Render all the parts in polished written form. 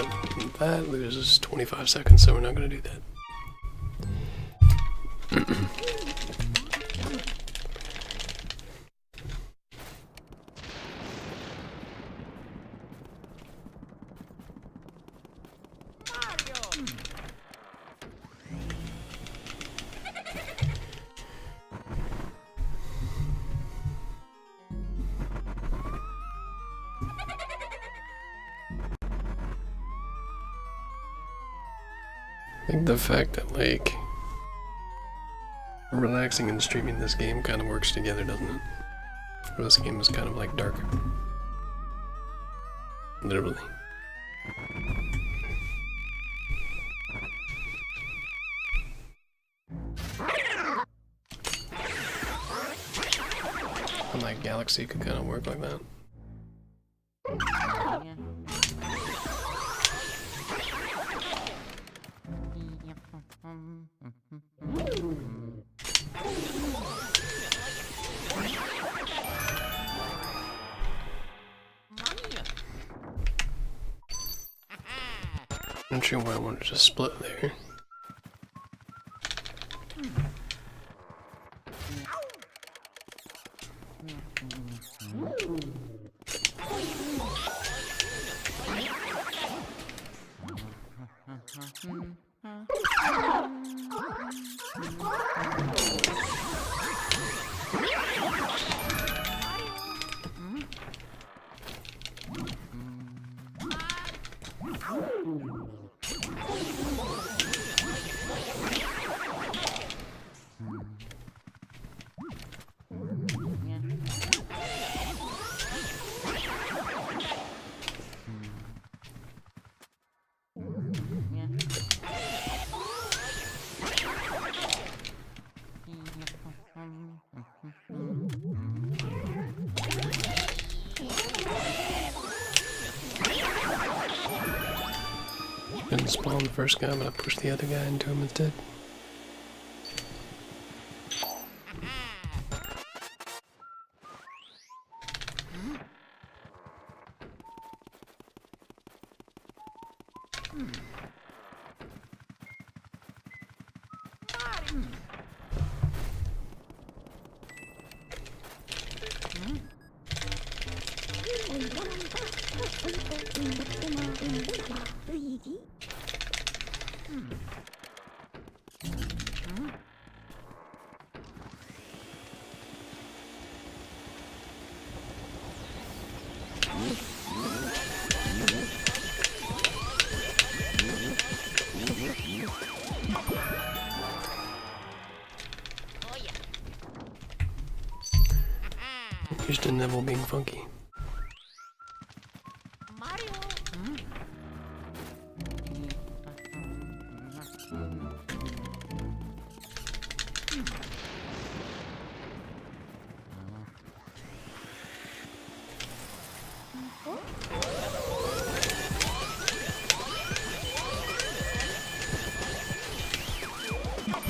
but that loses 25 seconds, so we're not going to do that. I think the fact that, like, relaxing and streaming this game kind of works together, doesn't it? This game is kind of like dark. Literally. And like Galaxy could kind of work like that. I'm not sure why I wanted to split there. Didn't spawn the first guy, I'm gonna push the other guy into him instead. Used to Neville being funky.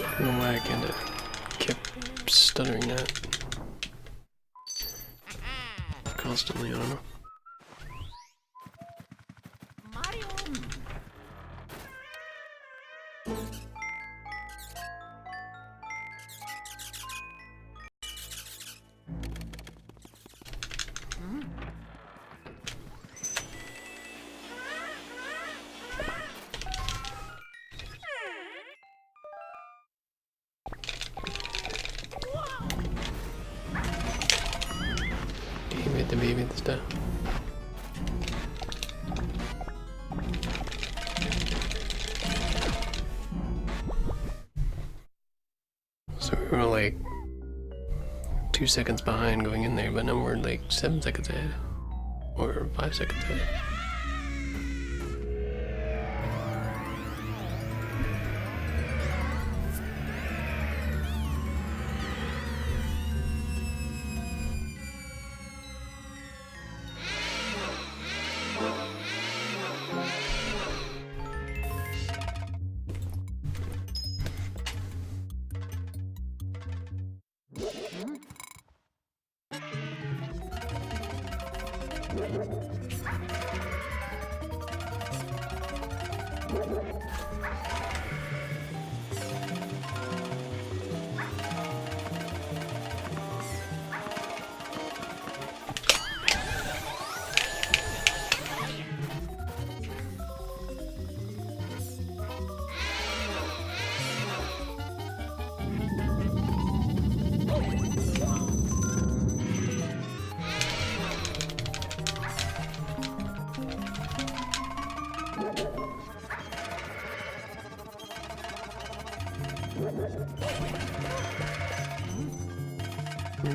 I don't know why I kinda kept stuttering that. Constantly, I don't know. Damn it, the baby this time. So we were like 2 seconds behind going in there, but now we're like 7 seconds ahead. Or 5 seconds ahead.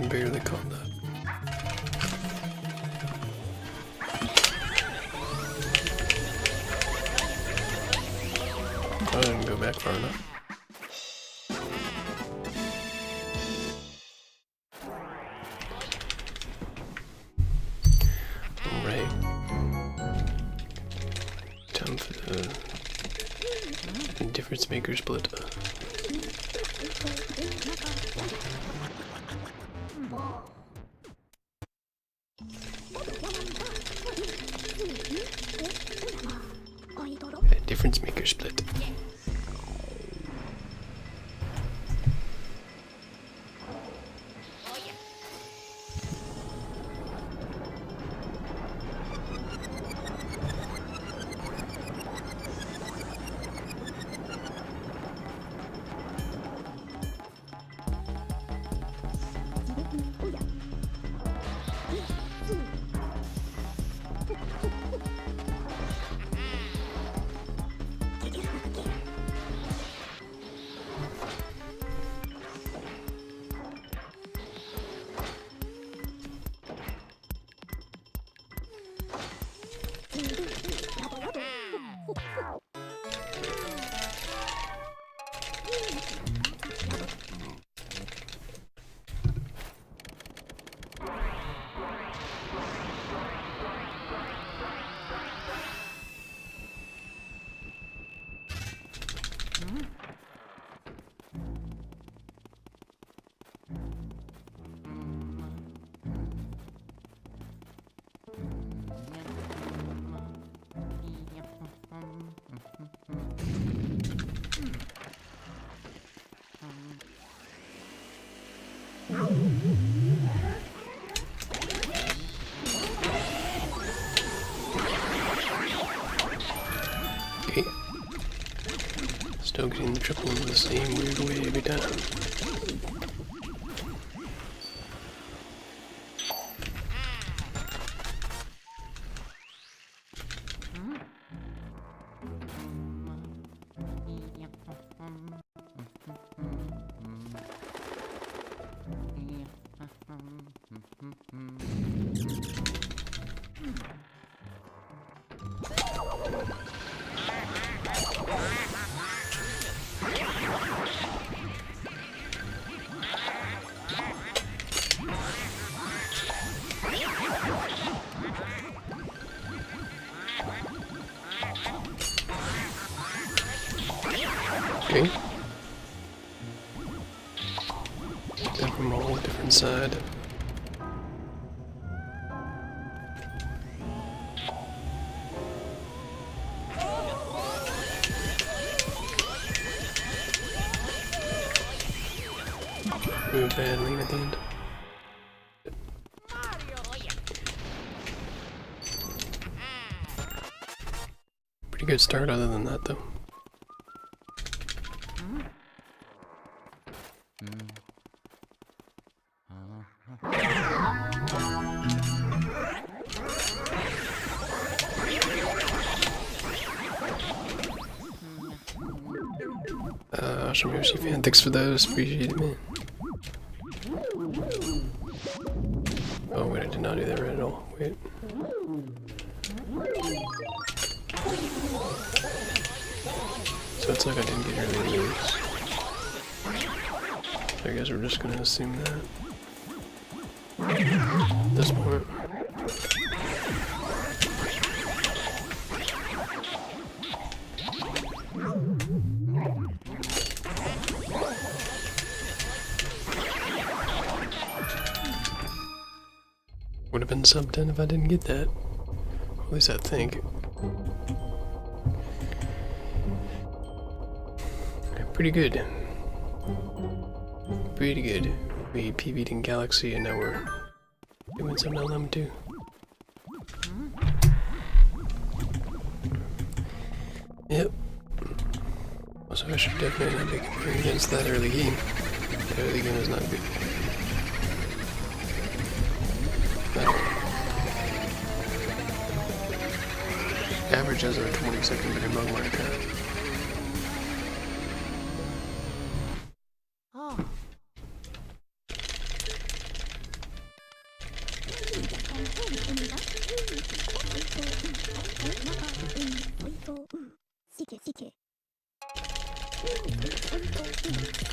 Barely caught that. I didn't go back far enough. Alright. Time for the difference maker split. Difference maker split. Okay. Still getting the triple in the same weird way every time. Okay. Then from a whole different side. Real bad lean at the end. Pretty good start other than that though. Awesome Yoshi fan, thanks for those, appreciate it, man. Oh wait, I did not do that right at all, wait. So it's like I didn't get rid of these. I guess we're just gonna assume that. At this point. Would have been sub 10 if I didn't get that. At least I think. Pretty good. Pretty good. We PV'd in Galaxy and now we're doing some LM2. Yep. So I should definitely not be comparing against that early game. The early game is not good. Average as a 20-second video among my account.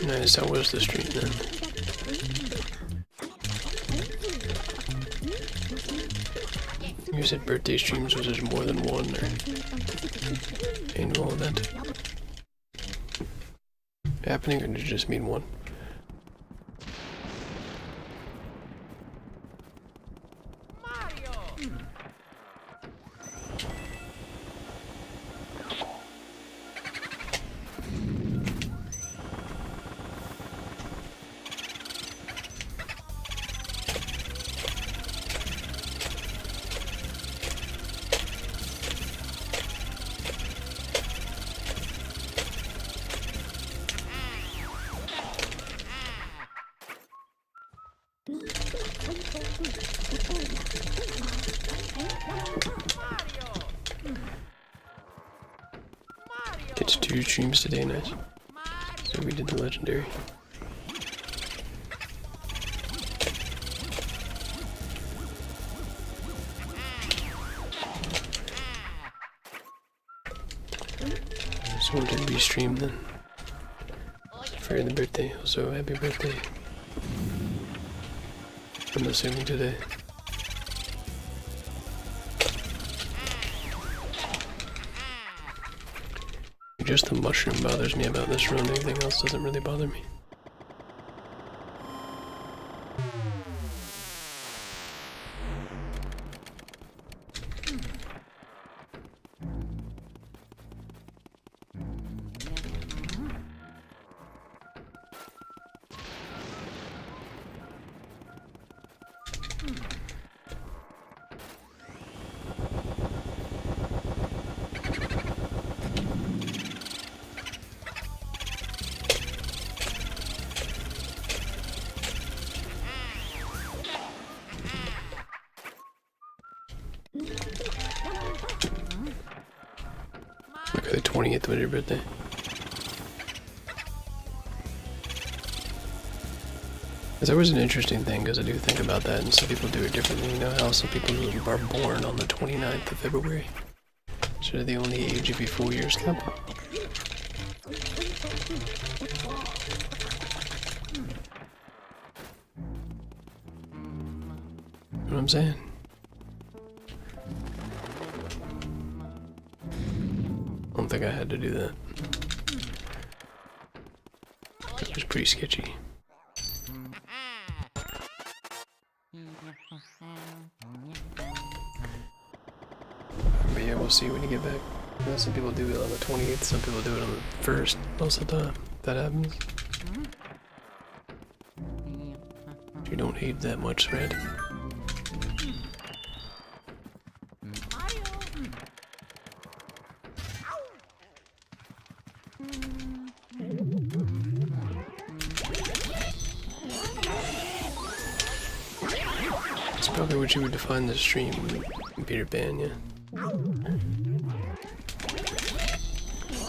Nice, how was the stream then? You said birthday streams, was there more than one or annual event happening, or did you just mean one? It's 2 streams today, nice. So we did the legendary. So when did we stream then? For the birthday, also happy birthday. I'm assuming today. Just the mushroom bothers me about this run, anything else doesn't really bother me. Okay, the 20th was your birthday. It's always an interesting thing, because I do think about that, and some people do it differently. You know how some people are born on the 29th of February. So they're the only age of your 4 years count. You know what I'm saying? I don't think I had to do that. It was pretty sketchy. But yeah, we'll see when you get back. You know, some people do it on the 28th, some people do it on the 1st most of the time. That happens. You don't hate that much, Red. That's probably what you would define the stream, Peter Pan, yeah.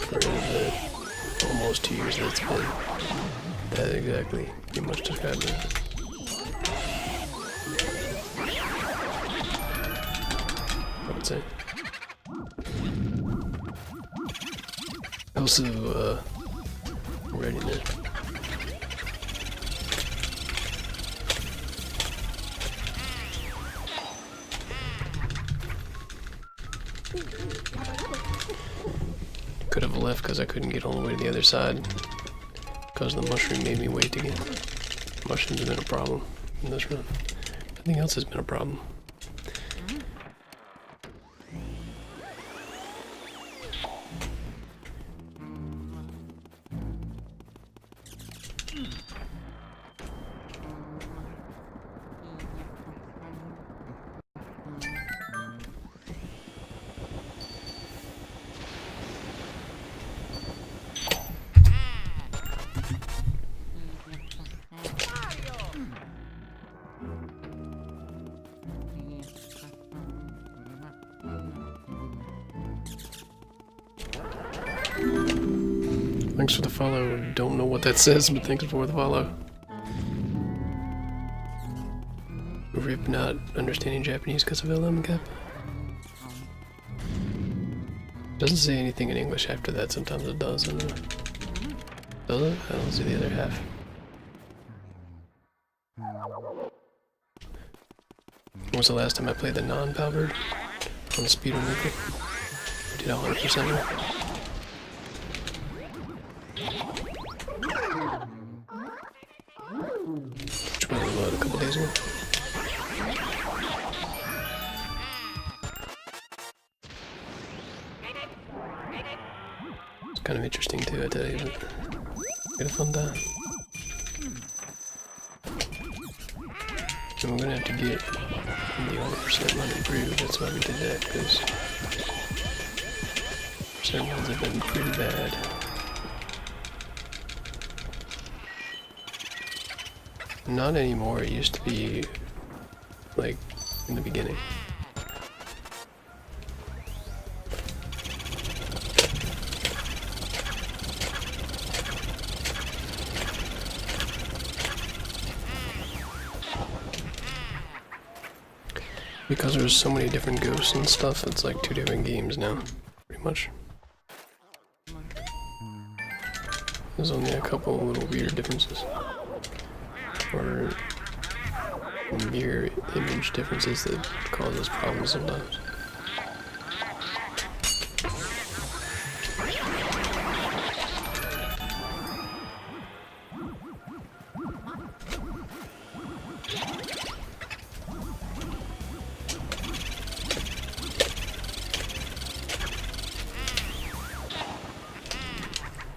For the almost 2 years that it's been. That exactly pretty much describes it. I would say. Also, readiness. Could have left because I couldn't get all the way to the other side because the mushroom made me wait again. Mushrooms have been a problem in this run. Nothing else has been a problem. Thanks for the follow. Don't know what that says, but thanks for the follow. Rip not understanding Japanese because of LM cap. Doesn't say anything in English after that. Sometimes it does. Does it? I don't see the other half. When was the last time I played the non-PAL version? On the Speedrun record? Did 100% of it. Which was loaded a couple days ago. It's kind of interesting too, I tell you, but get a fun time. And we're gonna have to get the 100% run improved. That's why we did that, because certain ones have been pretty bad. Not anymore. It used to be like in the beginning. Because there's so many different ghosts and stuff, it's like 2 different games now, pretty much. There's only a couple little weird differences. Or mirror image differences that cause us problems sometimes.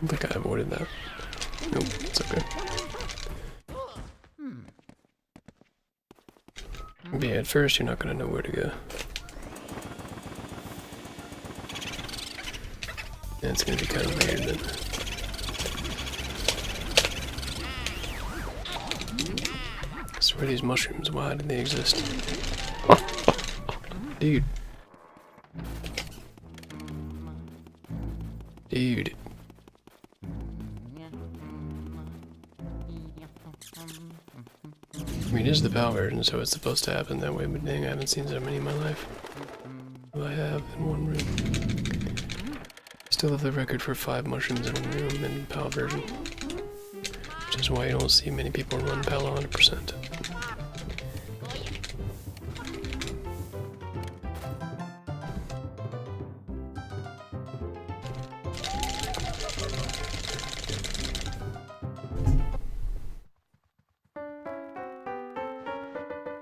I think I avoided that. Nope, it's okay. But yeah, at first you're not gonna know where to go. And it's gonna be kind of weird then. So where are these mushrooms? Why did they exist? Dude. Dude. I mean, it is the PAL version, so it's supposed to happen that way, but dang, I haven't seen so many in my life. Well, I have in one room. Still have the record for 5 mushrooms in one room in PAL version. Which is why you don't see many people run PAL 100%.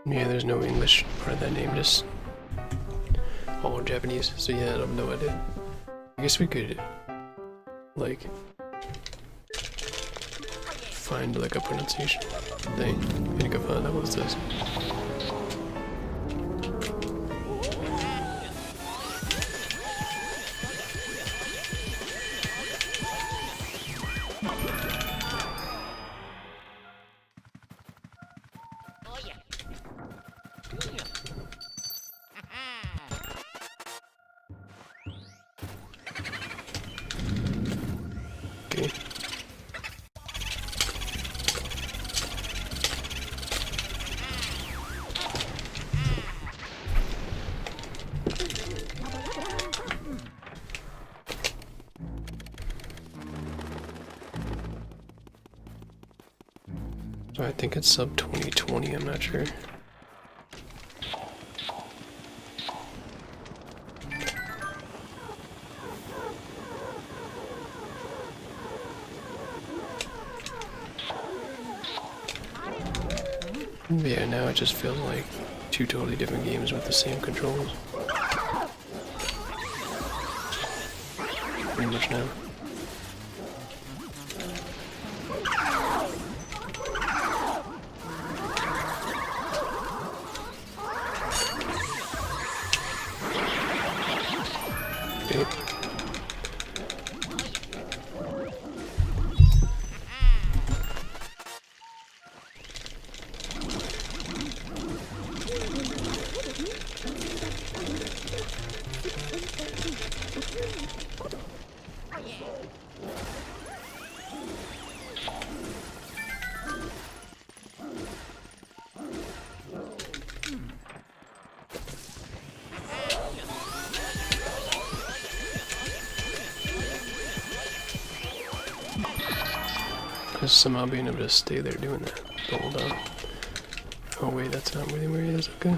Yeah, there's no English part of that name, just all Japanese, so yeah, I have no idea. I guess we could, like, find, like, a pronunciation thing, and you can find out what it says. Okay. So I think it's sub 2020, I'm not sure. But yeah, now it just feels like 2 totally different games with the same controls. Pretty much now. Okay. Just somehow being able to stay there doing that the whole time. Oh wait, that's not really where he is, okay.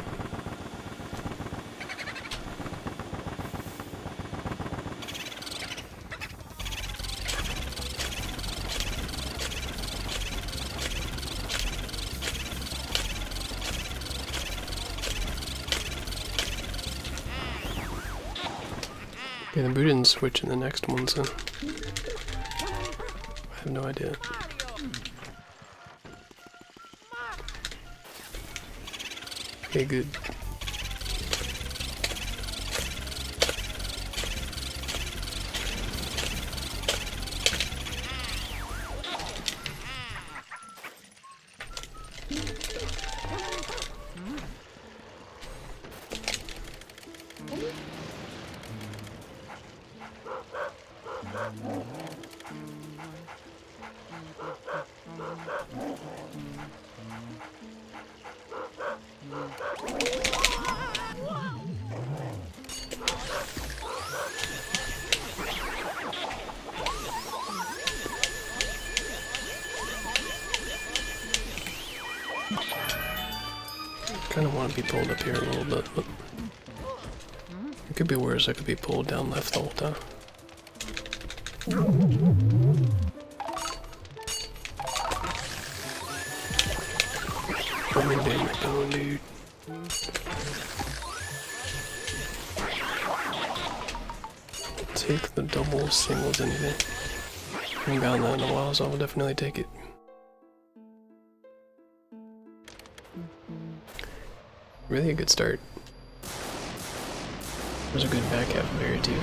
Okay, the boot didn't switch in the next one, so I have no idea. Okay, good. I kind of want to be pulled up here a little bit, but it could be worse. I could be pulled down left the whole time. Let me damn it going, dude. Take the double singles anything. I haven't gotten that in a while, so I'll definitely take it. Really a good start. There's a good back half of area too.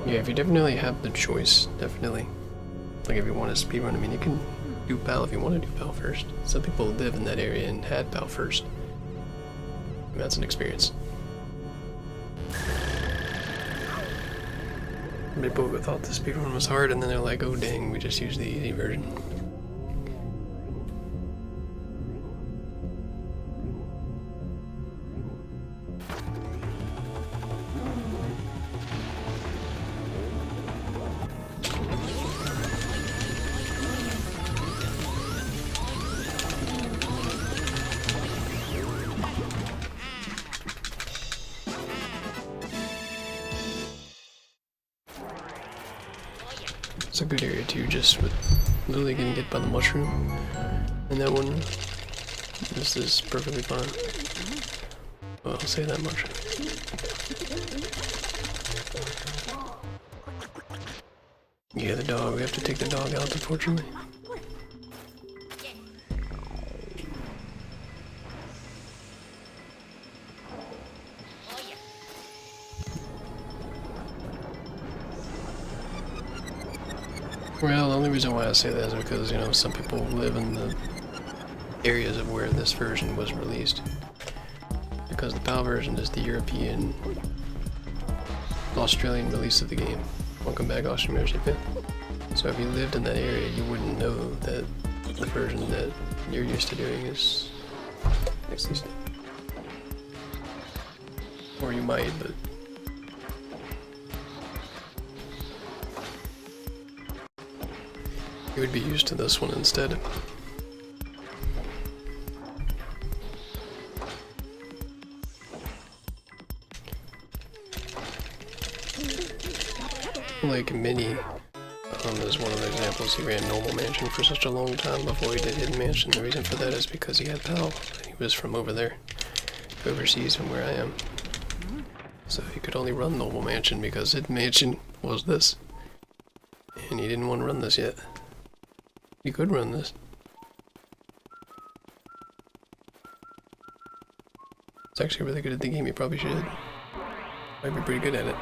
Yeah, if you definitely have the choice, definitely. Like if you want to speedrun, I mean you can do PAL if you want to do PAL first. Some people live in that area and had PAL first. And that's an experience. People who thought the speedrun was hard and then they're like, oh dang, we just used the easy version. It's a good area too, just with literally getting hit by the mushroom. And that one, this is perfectly fine. Well, I'll say that much. Yeah, the dog, we have to take the dog out, unfortunately. Well, the only reason why I say that is because, you know, some people live in the areas of where this version was released. Because the PAL version is the European, Australian release of the game. Welcome back, Austrian Membership fan. So if you lived in that area, you wouldn't know that the version that you're used to doing is exists. Or you might, but you would be used to this one instead. Like Mini is one of the examples. He ran Normal Mansion for such a long time before he did Hidden Mansion. The reason for that is because he had PAL, and he was from over there, overseas from where I am. So he could only run Normal Mansion because Hidden Mansion was this. And he didn't want to run this yet. You could run this. It's actually really good at the game, you probably should. Might be pretty good at it.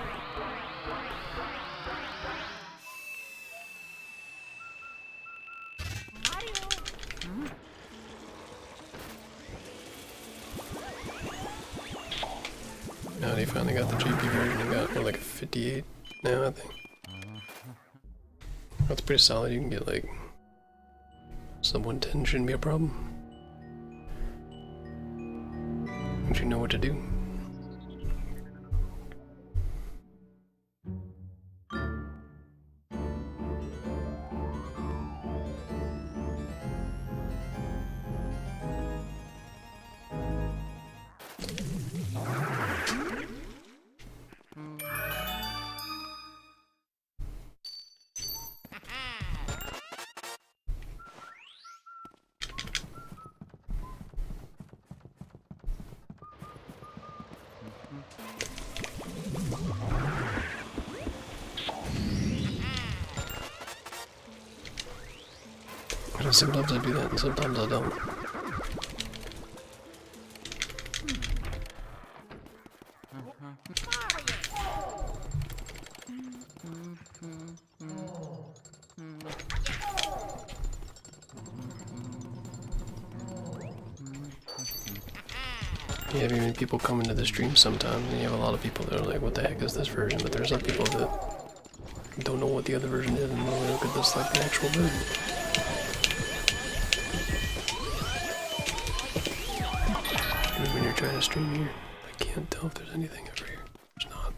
Now they finally got the GP version and got like a 58 now, I think. That's pretty solid. You can get like sub 110, shouldn't be a problem. Once you know what to do. Sometimes I do that and sometimes I don't. You have even people come into the stream sometimes and you have a lot of people that are like, what the heck is this version? But there's some people that don't know what the other version is and really look at this like the actual version. When you're trying to stream here, I can't tell if there's anything over here. There's not.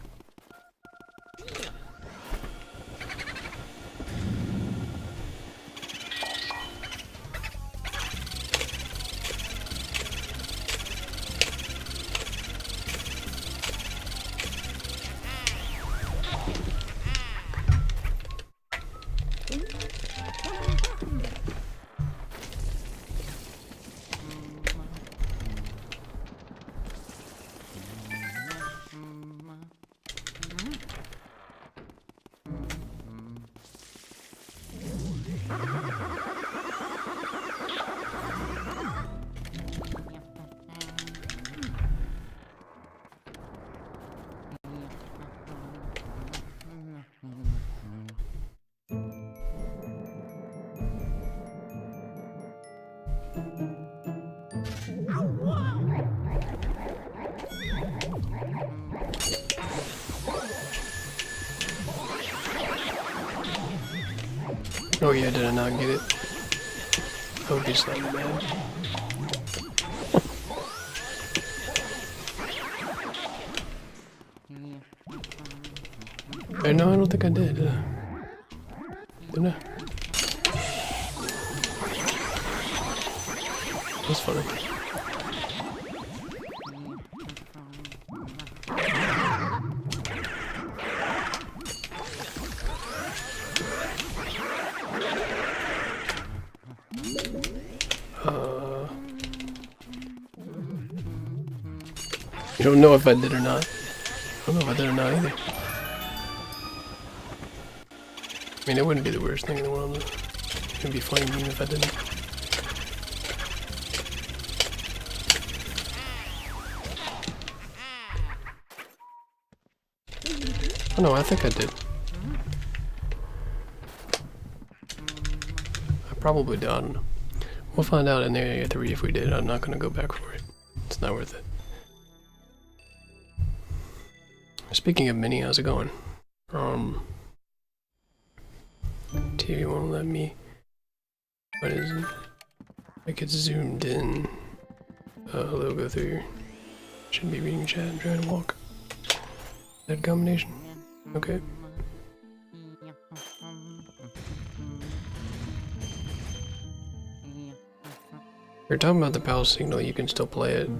Oh yeah, did I not get it? I would be slightly mad. No, I don't think I did. Didn't I? That's funny. You don't know if I did or not. I don't know if I did or not either. I mean, it wouldn't be the worst thing in the world. It'd be funny even if I didn't. Oh no, I think I did. I probably did. I don't know. We'll find out in Area 3 if we did. I'm not going to go back for it. It's not worth it. Speaking of Mini, how's it going? TV won't let me. What is it? Like it's zoomed in. Hello, go through here. Shouldn't be reading chat and trying to walk. That combination? Okay. You're talking about the PAL signal, you can still play it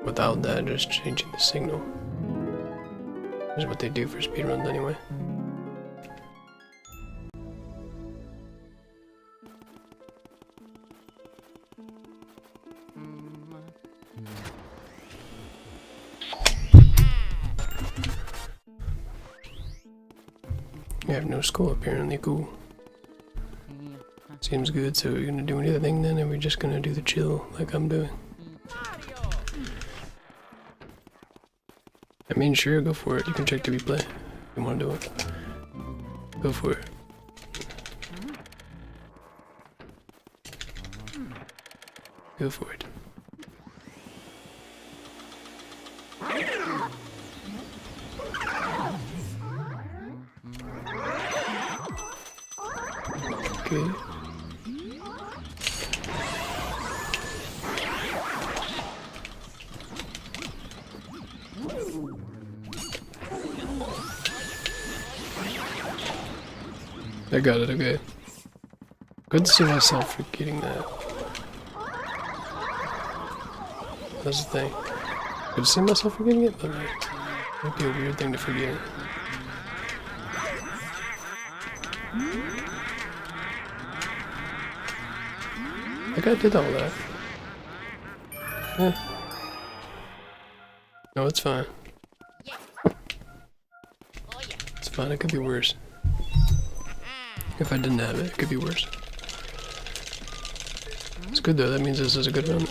without that, just changing the signal. That's what they do for speedruns anyway. You have no school apparently, cool. Seems good, so we're gonna do anything then, and we're just gonna do the chill like I'm doing. I mean, sure, go for it. You can check the replay if you wanna do it. Go for it. Go for it. Okay. I got it, okay. Couldn't see myself forgetting that. That's the thing. Could see myself forgetting it, but it might be a weird thing to forget. I think I did all that. Yeah. No, it's fine. It's fine, it could be worse. If I didn't have it, it could be worse. It's good though, that means this is a good run.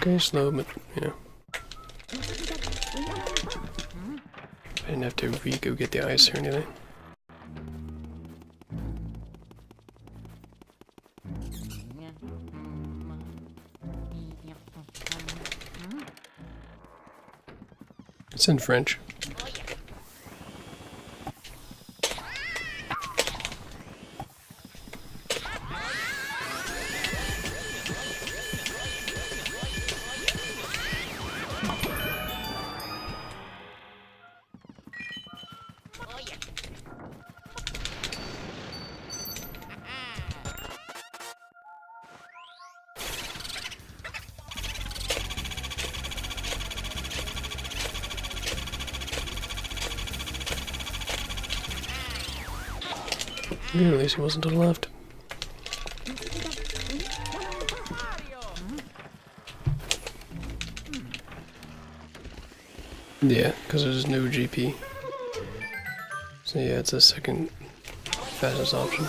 Okay, slow, but, you know. I didn't have to go get the ice or anything. It's in French. Yeah, at least he wasn't to the left. Yeah, because there's no GP. So yeah, it's the second fastest option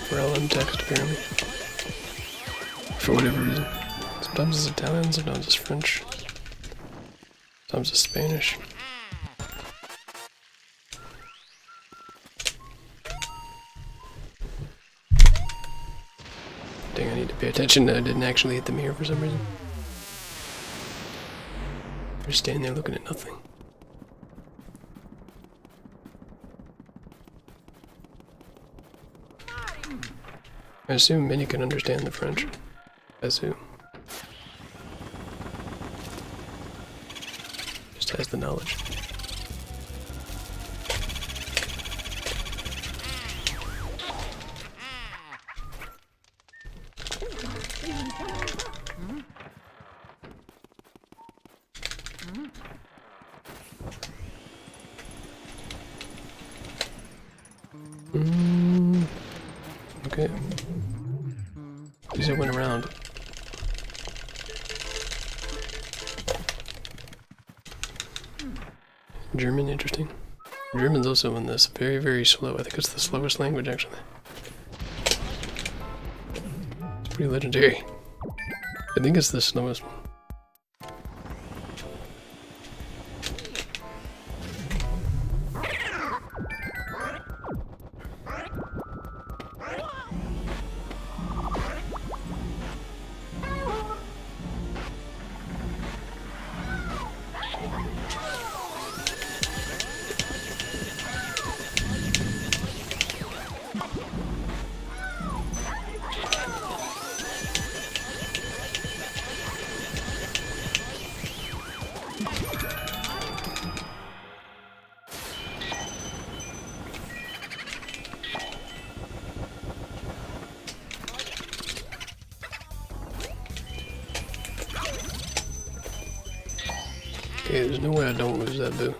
for LM text apparently. For whatever reason. Sometimes it's Italian, sometimes it's French. Sometimes it's Spanish. Dang, I need to pay attention that I didn't actually hit the mirror for some reason. You're standing there looking at nothing. I assume Minnie can understand the French. I assume. Just has the knowledge. Okay. At least I went around. German, interesting. German's also in this. Very, very slow. I think it's the slowest language, actually. It's pretty legendary. I think it's the slowest one. Okay, there's no way I don't lose that boo.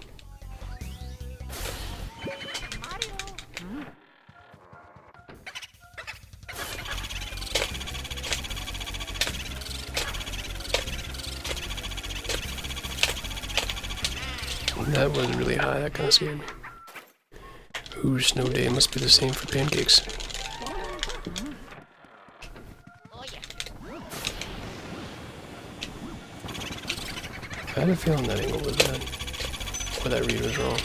That was really high, that kind of scared me. Ooh, snow day must be the same for pancakes. I had a feeling that angle was bad. Or that read was wrong.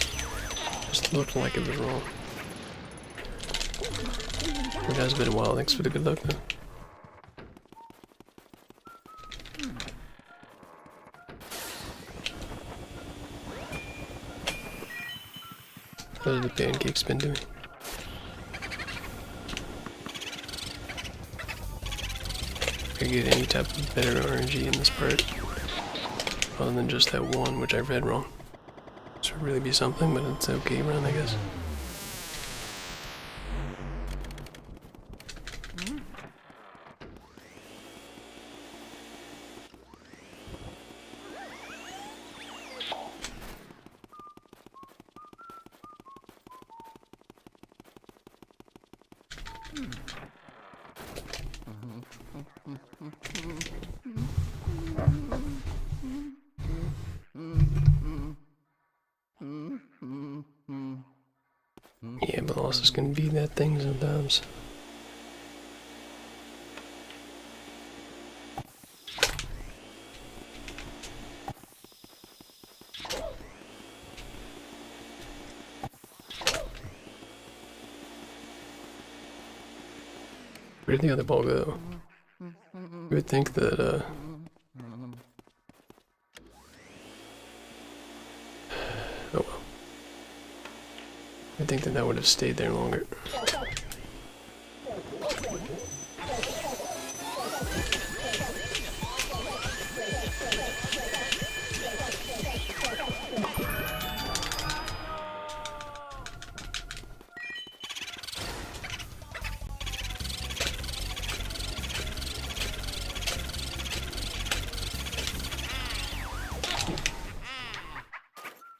Just looked like it was wrong. It has been a while. Thanks for the good luck, though. How have the pancakes been doing? I get any type of better RNG in this part, other than just that one, which I read wrong. This would really be something, but it's okay run, I guess. Yeah, but also it's gonna be that thing sometimes. Where did the other ball go? You would think that, oh well. I think that would have stayed there longer.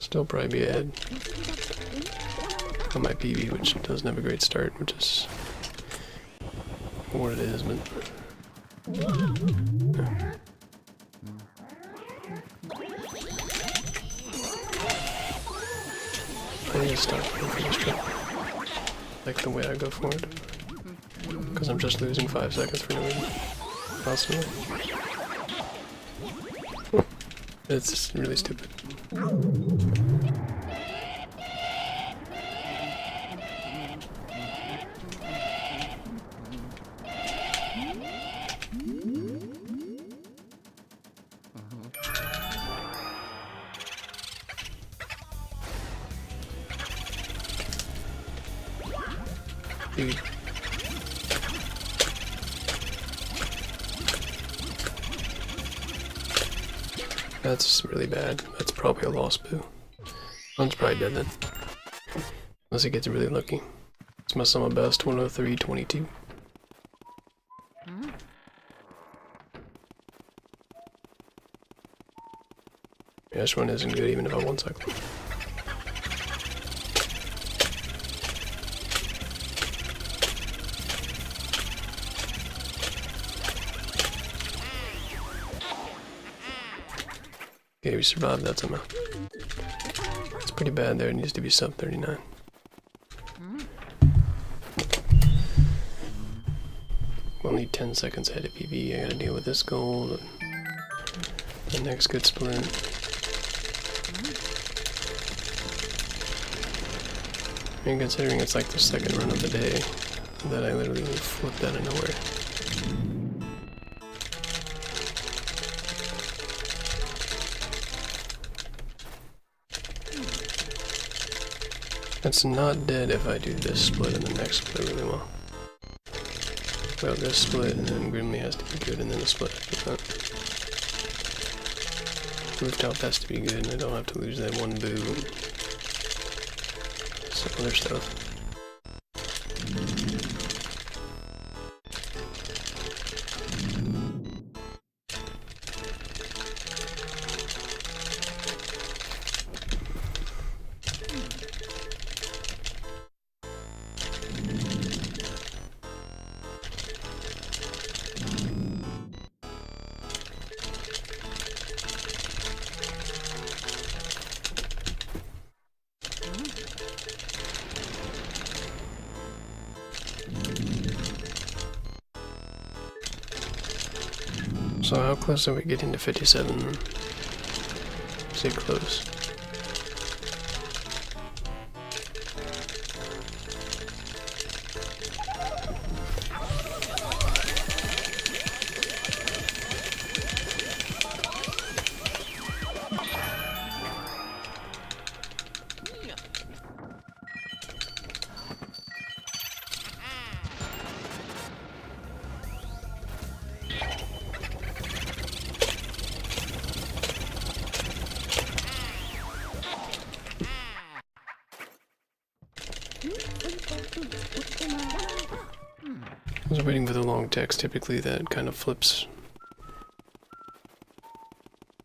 Still probably be ahead on my PB, which doesn't have a great start, which is what it is, but I need to stop going for this trip. Like the way I go for it. Because I'm just losing 5 seconds for no reason. Constantly. It's really stupid. Dude. That's really bad. That's probably a lost boo. One's probably dead then. Unless he gets really lucky. It's my summer best, 103.22. Yeah, this one isn't good even if I one cycle. Okay, we survived that somehow. It's pretty bad there, it needs to be sub 39. We'll need 10 seconds ahead of PB, I gotta deal with this gold, the next good split. And considering it's like the second run of the day, that I literally flipped out of nowhere. It's not dead if I do this split and the next split really well. Well, this split and then Grimly has to be good and then the split after that. Rooftop has to be good and I don't have to lose that one boo. Some other stuff. So how close are we getting to 57? Say close. I was waiting for the long text. Typically that kind of flips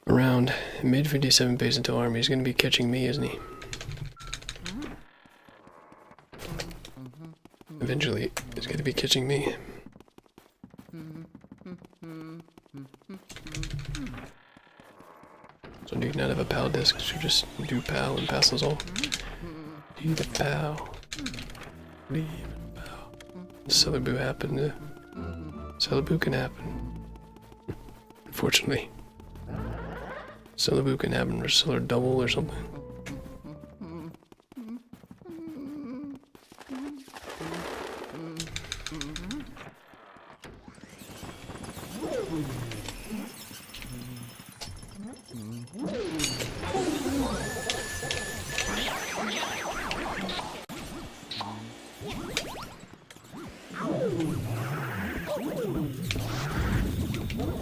around. Mid 57 base until army. He's going to be catching me, isn't he? Eventually, he's going to be catching me. So do you not have a PAL disc? Should just do PAL and pass us all? Do the PAL. Leave and PAL. Celebu happened. Celebu can happen. Unfortunately. Celebu can happen or Cellar double or something.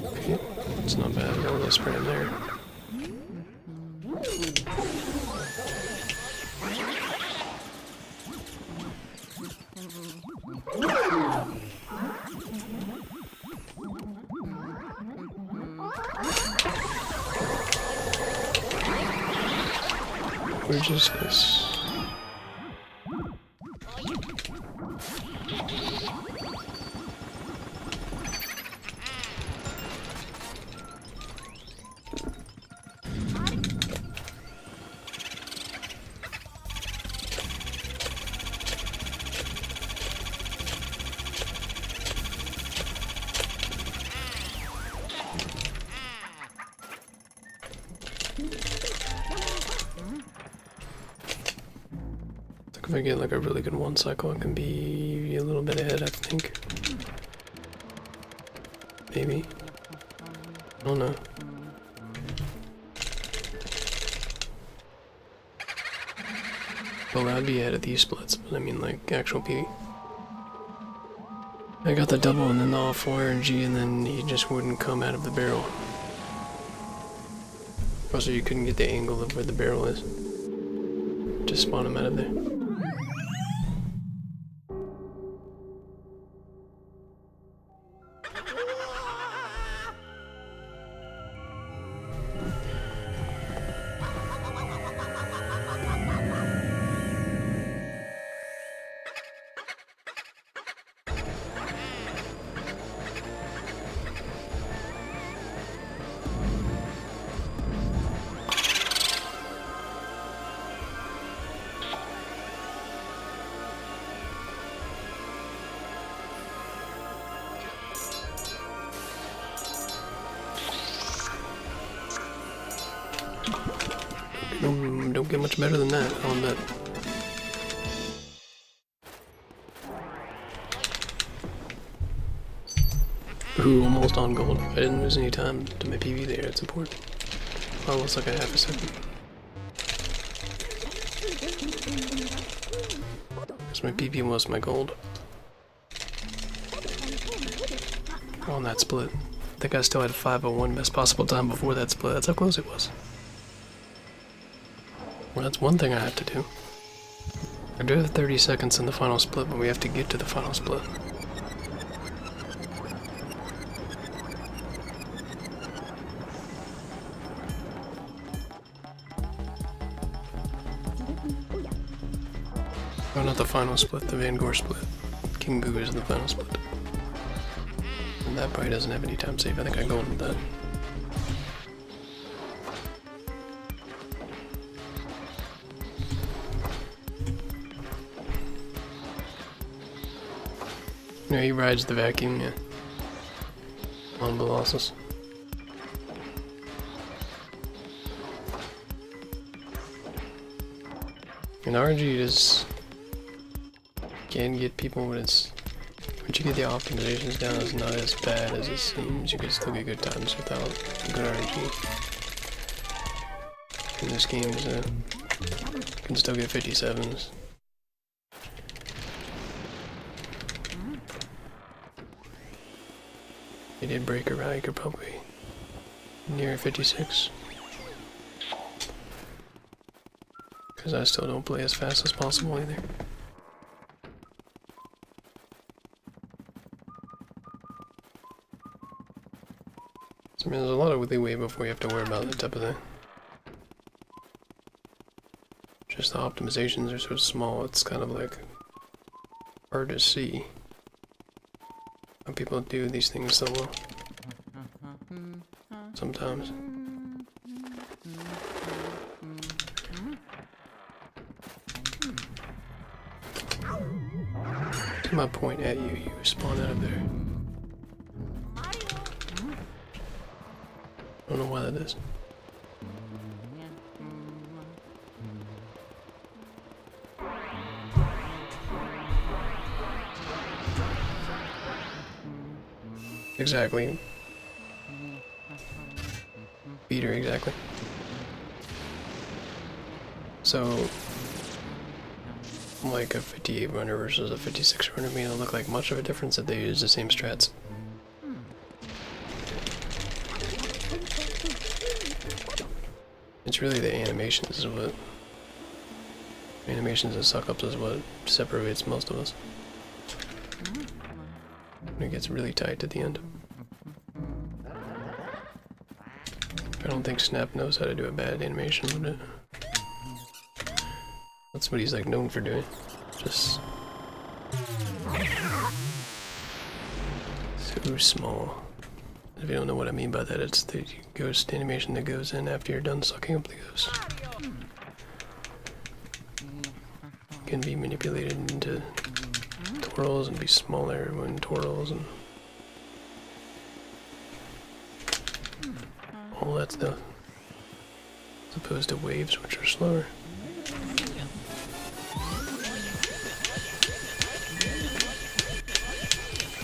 Okay, it's not bad. Got a little spray in there. Where's this? If I get like a really good one cycle, I can be a little bit ahead, I think. Maybe. I don't know. Well, I'd be ahead of these splits, but I mean like actual PV. I got the double and then the off-wire and G, and then he just wouldn't come out of the barrel. Also, you couldn't get the angle of where the barrel is. Just spawn him out of there. Don't get much better than that on that. Ooh, almost on gold. I didn't lose any time to my PV there, it's important. Almost like a half a second. Because my PV was my gold. On that split. I think I still had 5:01 best possible time before that split. That's how close it was. Well, that's one thing I have to do. I do have 30 seconds in the final split, but we have to get to the final split. Oh, not the final split, the Van Gore split. King Boo is the final split. And that probably doesn't have any time save. I think I go with that. Yeah, he rides the vacuum, yeah. On Colossus. And RNG is can get people when it's once you get the optimizations down, it's not as bad as it seems. You can still get good times without good RNG. In this game, you can still get 57s. If you did break a route, you could probably near 56. Because I still don't play as fast as possible either. So, I mean, there's a lot of leeway before you have to worry about that type of thing. Just the optimizations are so small, it's kind of like hard to see how people do these things so well. Sometimes. My point at you, you spawn out of there. I don't know why that is. Exactly. Beater, exactly. So, like a 58 runner versus a 56 runner may not look like much of a difference if they use the same strats. It's really the animations is what... Animations and suck-ups is what separates most of us. It gets really tight at the end. I don't think Snap knows how to do a bad animation with it. That's what he's like known for doing. Just so small. If you don't know what I mean by that, it's the ghost animation that goes in after you're done sucking up the ghost. It can be manipulated into twirls and be smaller when twirls and all that stuff, as opposed to waves, which are slower.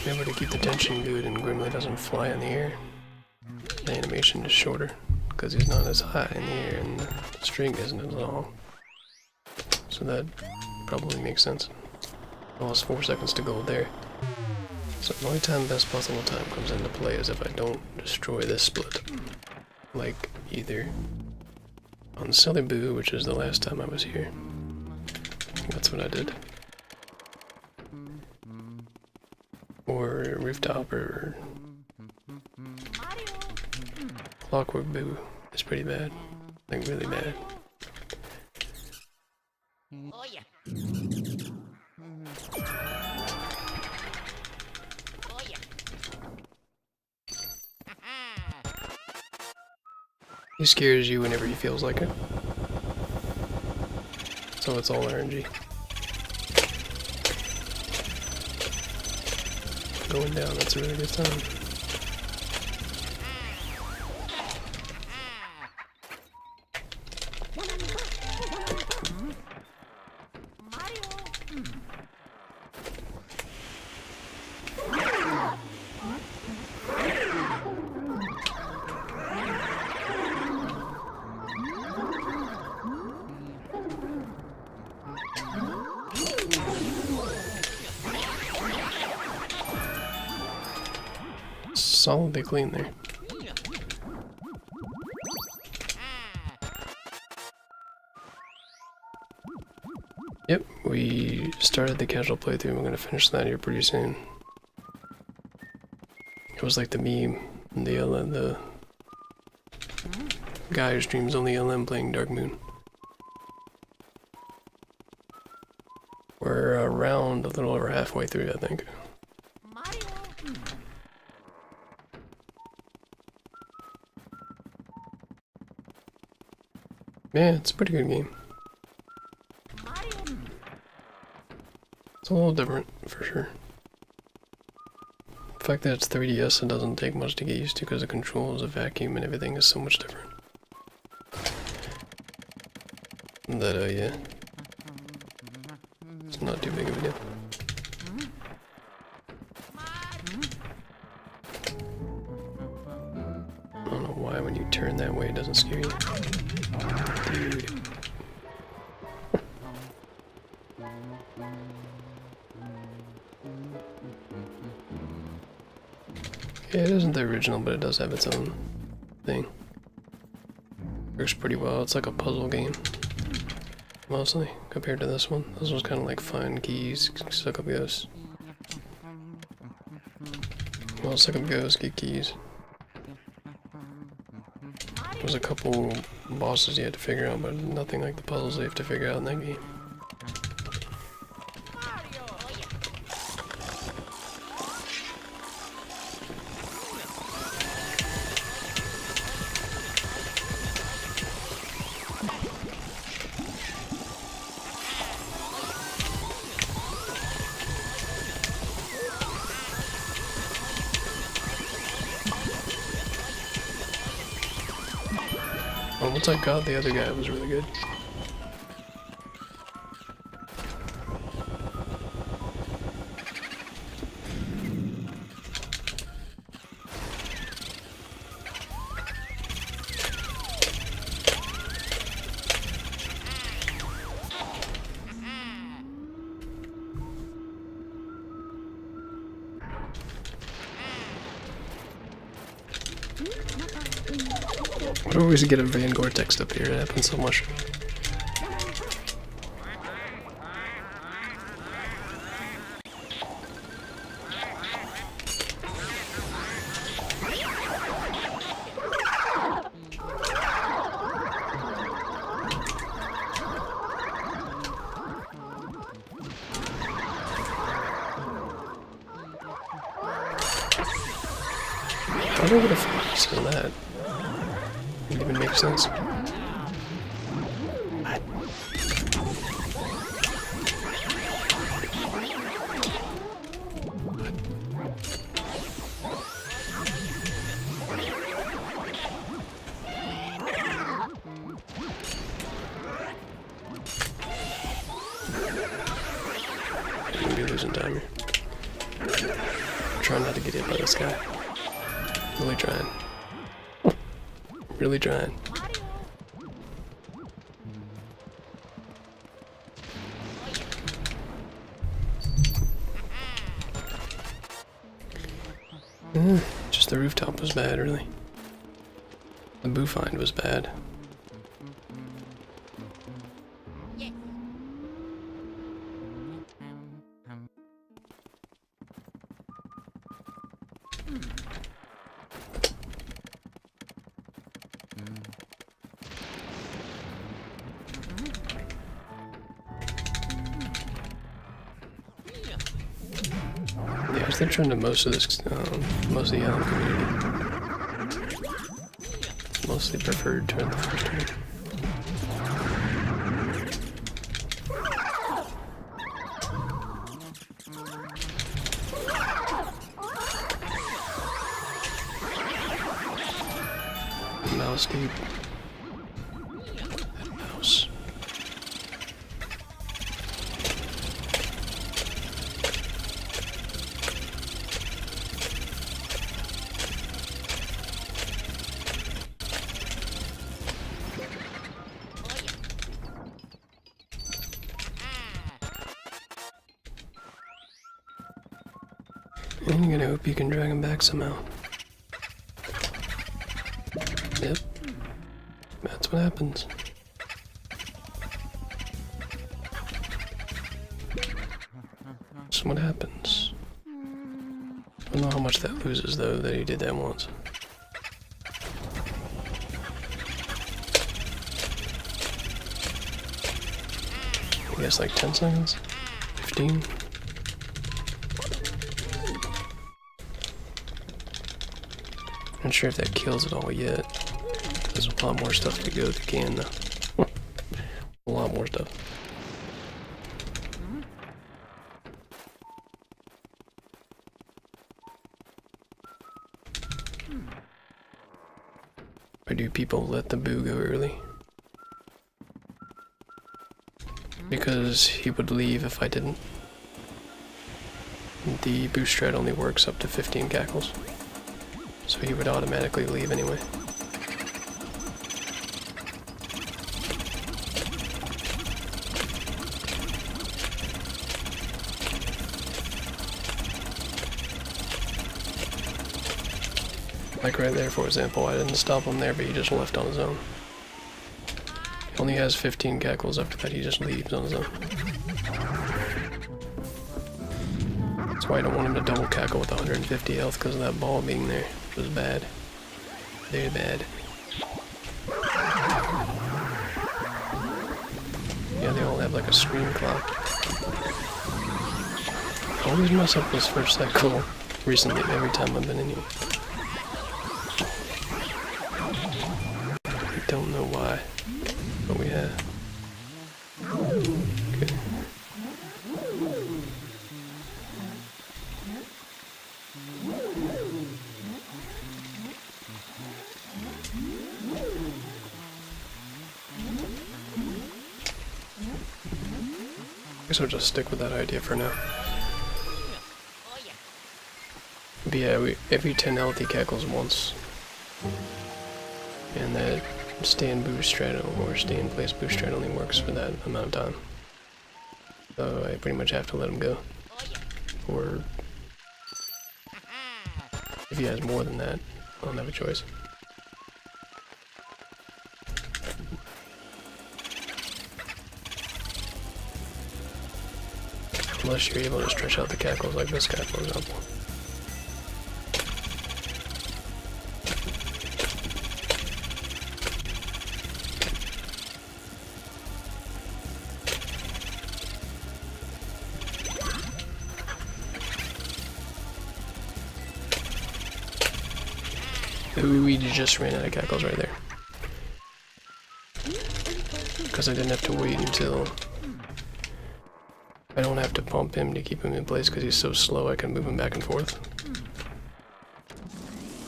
Remember to keep the tension good and Grimly doesn't fly in the air. The animation is shorter because he's not as high in the air and the string isn't as long. So that probably makes sense. I lost 4 seconds to gold there. So the only time best possible time comes into play is if I don't destroy this split. Like either on Silly Boo, which is the last time I was here. That's what I did. Or Rooftop or Clockwork Boo is pretty bad. Like really bad. Oh yeah. Oh yeah. He scares you whenever he feels like it. So it's all RNG. Going down, that's a really good time. Solidly clean there. Yep, we started the casual playthrough. We're gonna finish that here pretty soon. It was like the meme, the guy who streams on the LM playing Dark Moon. We're around a little over halfway through, I think. Yeah, it's a pretty good game. It's a little different, for sure. The fact that it's 3DS, it doesn't take much to get used to because the controls, the vacuum, and everything is so much different. That, yeah. why when you turn that way it doesn't scare you. Dude. Yeah, it isn't the original, but it does have its own thing. Works pretty well. It's like a puzzle game, mostly, compared to this one. This one's kind of like find keys, suck up ghosts. Well, suck up ghosts, get keys. There's a couple bosses you had to figure out, but nothing like the puzzles you have to figure out in that game. Well, once I got the other guy, it was really good. I always get a Van Gore text up here, it happens so much. I don't know what the fuck you said that. Didn't even make sense. What? I'm gonna be losing time here. I'm trying not to get hit by this guy. Really trying. Really trying. Just the rooftop was bad, really. The boo find was bad. Yeah, I think trying to most of this, most of the island community. Mostly preferred to the first one. Mouse, dude. That mouse. And you're gonna hope you can drag him back somehow. Yep. That's what happens. That's what happens. I don't know how much that loses, though, that he did that once. I guess like 10 seconds? 15? Not sure if that kills it all yet. There's a lot more stuff to go with the can, though. A lot more stuff. Or do people let the boo go early? Because he would leave if I didn't. The boo strat only works up to 15 cackles. So he would automatically leave anyway. Like right there, for example, I didn't stop him there, but he just left on his own. He only has 15 cackles. After that, he just leaves on his own. That's why I don't want him to double cackle with 150 health, because of that ball being there. It was bad. Very bad. Yeah, they all have like a scream clock. I always mess up this first cycle recently, every time I've been in here. I don't know why, but we have. Okay. I guess I'll just stick with that idea for now. But yeah, every 10 health he cackles once. And that stand boost strat or stay in place boost strat only works for that amount of time. So I pretty much have to let him go. Or if he has more than that, I don't have a choice. Unless you're able to stretch out the cackles like this guy, for example. Luigi just ran out of cackles right there. Because I didn't have to wait until... I don't have to pump him to keep him in place because he's so slow I can move him back and forth.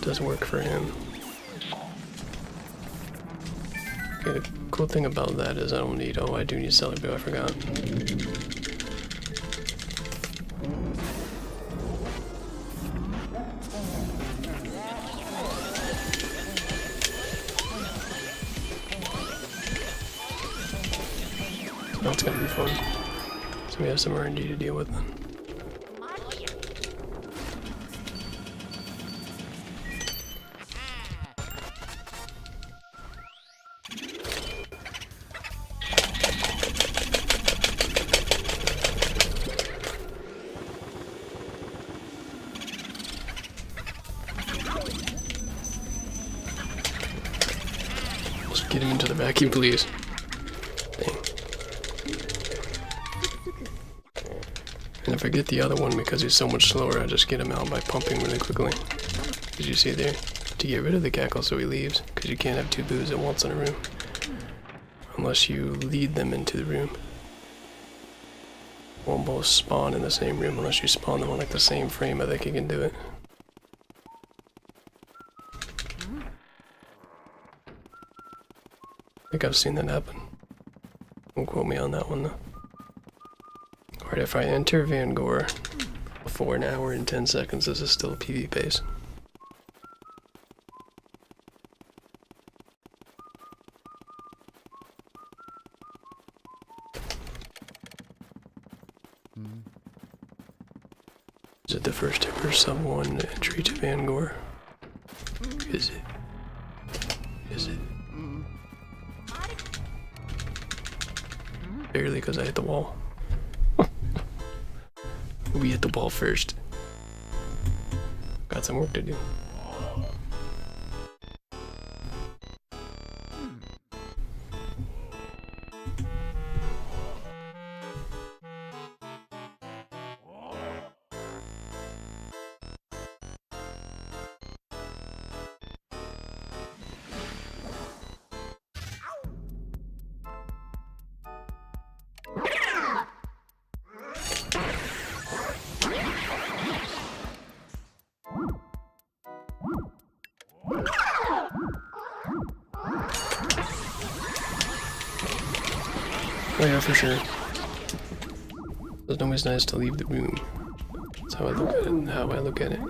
Does work for him. Okay, the cool thing about that is I don't need... Oh, I do need Celebi, I forgot. That's gonna be fun. So we have some RNG to deal with then. Let's get him into the vacuum, please. And if I get the other one because he's so much slower, I just get him out by pumping really quickly. As you see there, to get rid of the cackle so he leaves, because you can't have two boos at once in a room. Unless you lead them into the room. Won't both spawn in the same room unless you spawn them on like the same frame. I think you can do it. I think I've seen that happen. Don't quote me on that one though. Alright, if I enter Vangor before an hour and 10 seconds, this is still PV pace. Is it the first ever sub 1 entry to Vangor? Is it? Is it? Barely, because I hit the wall. We hit the ball first. Got some work to do. Oh yeah, for sure. It's always nice to leave the room. That's how I look at it.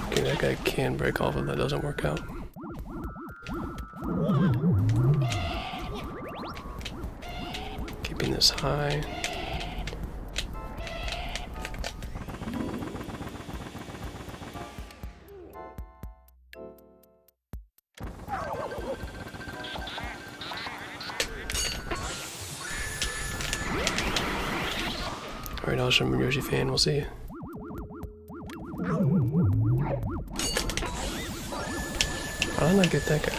Okay, that guy can break off if that doesn't work out. Keeping this high. Alright, Awesome Yoshi fan, we'll see you. How did I not get that guy?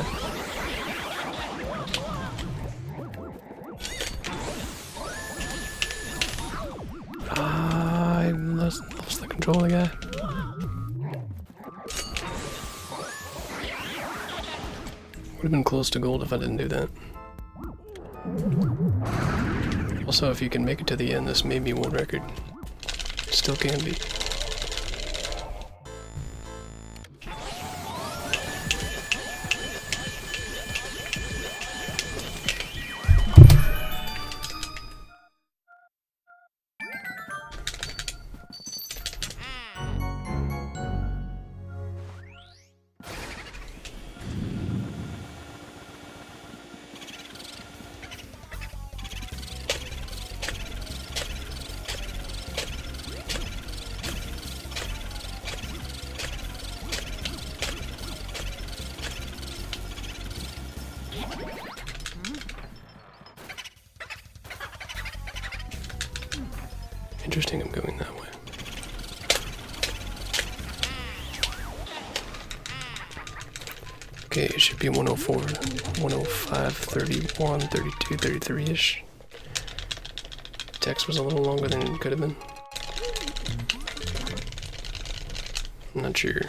I lost the control of the guy. Would have been close to gold if I didn't do that. Also, if you can make it to the end, this may be world record. Still can be. Interesting, I'm going that way. Okay, it should be 104, 105, 31, 32, 33-ish. Text was a little longer than it could have been. I'm not sure.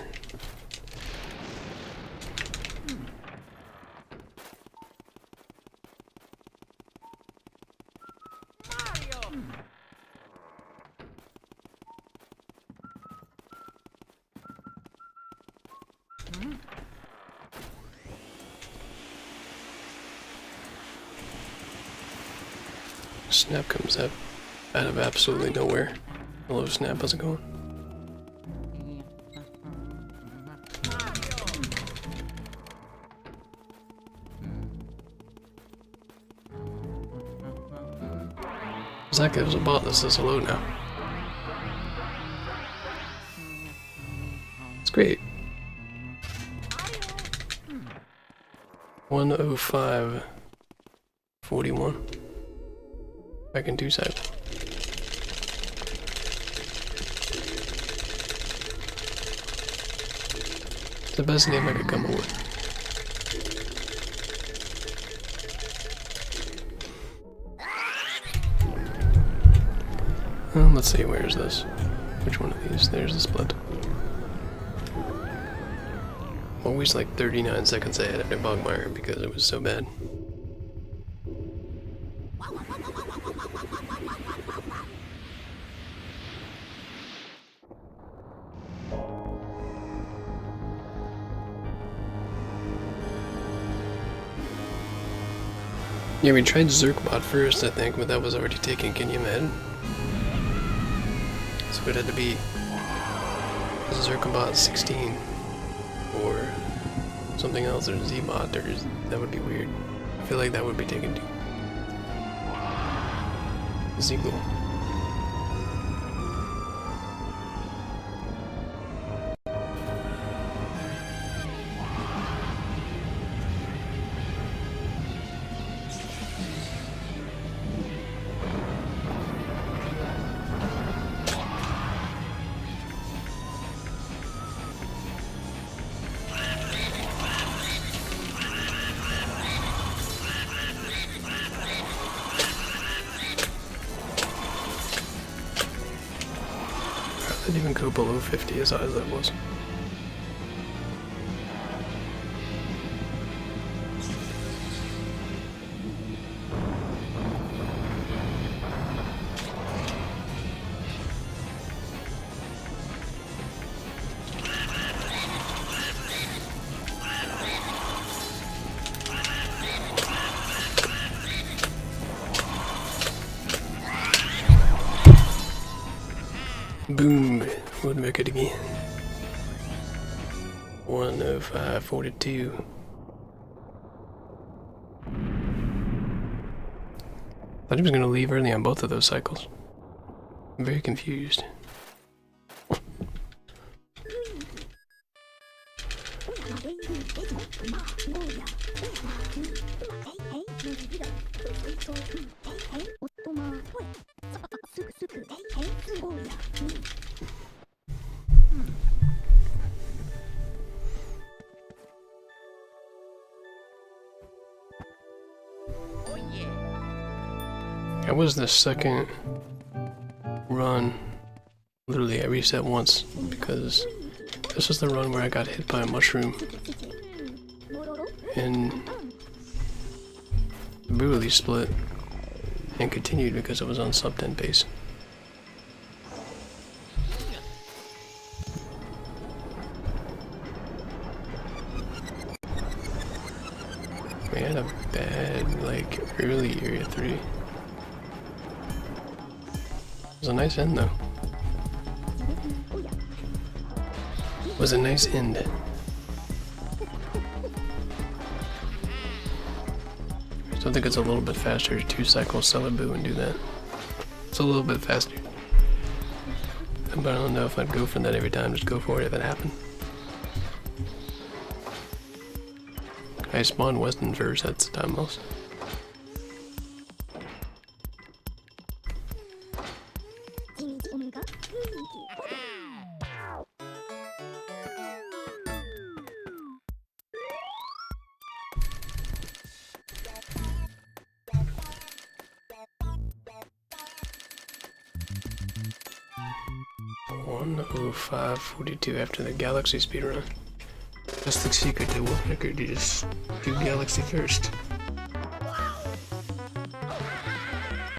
Snap comes up out of absolutely nowhere. Hello, Snap, how's it going? Exactly, there's a bot that says hello now. It's great. 105, 41. Back in 2 cycle. It's the best name I could come up with. Let's see, where is this? Which one of these? There's the split. Always like 39 seconds ahead of Bogmire because it was so bad. Yeah, we tried Zerkbot first, I think, but that was already taken. Can you imagine? So it had to be Zerkbot 16 or something else, or Zbot, or that would be weird. I feel like that would be taken too. Ziegler. I didn't even go below 50 as high as that was. Boom, would make it again. 105.42. Thought he was gonna leave early on both of those cycles. I'm very confused. That was the second run. Literally, I reset once because this was the run where I got hit by a mushroom and brutally split and continued because it was on sub 10 pace. We had a bad, like, early Area 3. It was a nice end, though. It was a nice end. So I think it's a little bit faster to cycle Celebu and do that. It's a little bit faster. But I don't know if I'd go for that every time, just go for it if it happened. I spawned Western first, that's the time loss. $1:05:42 after the Galaxy speedrun. That's the secret to world record, you just do Galaxy first.